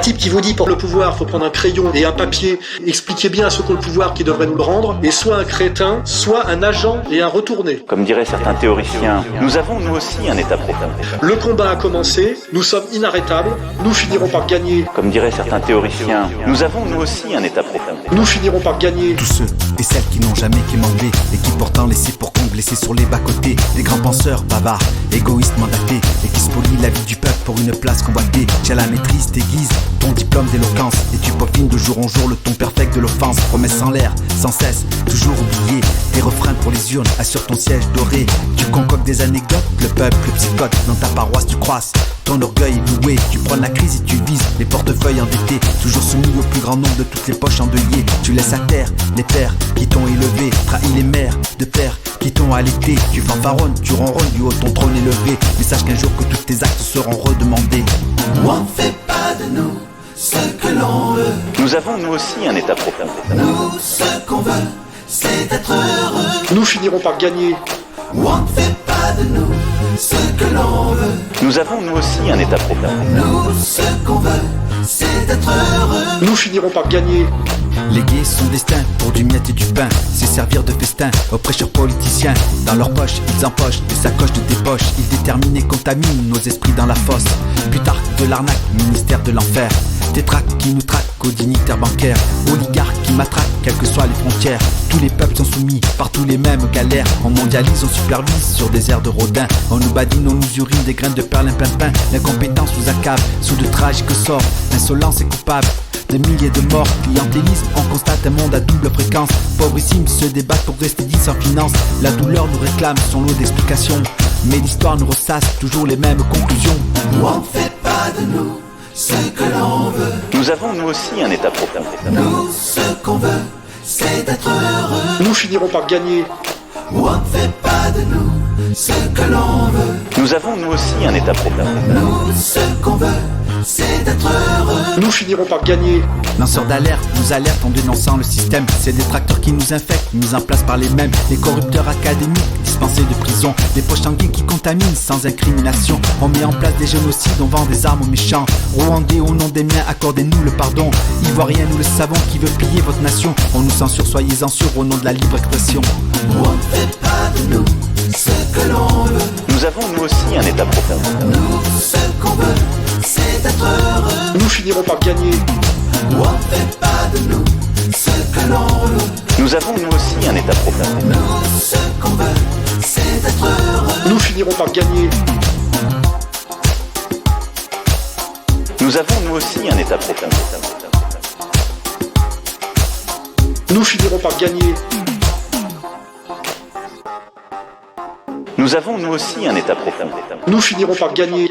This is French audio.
type qui vous dit pour le pouvoir, faut prendre un crayon et un papier, expliquez bien à ceux qui ont le pouvoir qui devraient nous le rendre, et soit un crétin, soit un agent et un retourné. Comme diraient certains théoriciens, nous avons nous aussi un état profond. Le combat a commencé, nous sommes inarrêtables, nous finirons par gagner. Comme diraient certains théoriciens, nous avons nous aussi un état profond. Nous finirons par gagner. Tous ceux et celles qui n'ont jamais quémandé et qui pourtant laissé pour compte, laissés sur les bas-côtés, des grands penseurs, bavards, égoïstes mandatés, et qui spolient la vie du peuple pour une place convoitée. J'ai la maîtrise, t'aiguise ton diplôme d'éloquence, et tu peaufines de jour en jour le ton perfect de l'offense. Promesses en l'air, sans cesse, toujours oublié. Des refrains pour les urnes, assure ton siège doré. Tu concoctes des anecdotes, le peuple psychote. Dans ta paroisse tu croisses, ton orgueil est loué. Tu prends la crise et tu vises les portefeuilles endettés, toujours soumis au plus grand nombre de toutes les poches endeuillées. Tu laisses à terre les pères qui t'ont élevé, trahi les mères de pères qui t'ont allaité. Tu fanfaronnes, tu ronronnes du haut de ton trône élevé, mais sache qu'un jour que tous tes actes seront redemandés. On ne fait pas de nous ce que l'on veut. Nous avons nous aussi un état profond. Nous, ce qu'on veut, c'est être heureux. Nous finirons par gagner. On ne fait pas de nous ce que l'on veut. Nous avons nous aussi un état profond. Nous, ce qu'on veut, c'est être heureux. Nous finirons par gagner. Léguer son destin pour du miette et du pain, c'est servir de festin aux prêcheurs politiciens. Dans leur poche, ils empochent des sacoches de débauche. Ils déterminent et contaminent nos esprits dans la fosse. Plus tard de l'arnaque, ministère de l'enfer. Des traques qui nous traquent aux dignitaires bancaires, oligarques qui matraquent quelles que soient les frontières. Tous les peuples sont soumis par tous les mêmes galères. On mondialise, on supervise sur des airs de Rodin. On nous badine, on nous urine des graines de perlimpinpin. L'incompétence nous accable sous de tragiques sorts. L'insolence est coupable de milliers de morts. Clientélisme, on constate un monde à double fréquence. Paubrissimes se débattent pour rester 10 sans finance. La douleur nous réclame son lot d'explications, mais l'histoire nous ressasse toujours les mêmes conclusions. On ne fait pas de nous ce que l'on veut. Nous avons nous aussi un état profond. Nous, ce qu'on veut, c'est être heureux. Nous finirons par gagner. On ne fait pas de nous ce que l'on veut. Nous avons nous aussi un état profond. Nous, ce qu'on veut, c'est être heureux. Nous finirons par gagner. Lanceurs d'alerte nous alertent en dénonçant le système. C'est des tracteurs qui nous infectent, mis en place par les mêmes. Les corrupteurs académiques, dispensés de prison. Les poches sanguines qui contaminent sans incrimination. On met en place des génocides, on vend des armes aux méchants. Rwandais, au nom des miens, accordez-nous le pardon. Ivoiriens, nous le savons, qui veut piller votre nation. On nous censure, soyez-en sûrs, au nom de la libre expression. On ne fait pas de nous ce que l'on veut. Nous avons nous aussi un état profond. Nous, ce qu'on veut, c'est être heureux. Nous finirons par gagner. On ne fait pas de nous ce que l'on veut. Nous avons nous aussi un état profond. Nous, ce qu'on veut, c'est être heureux. Nous finirons par gagner. Nous avons nous aussi un état profond. Nous finirons par gagner. Nous avons nous aussi un état profond. Nous finirons par gagner.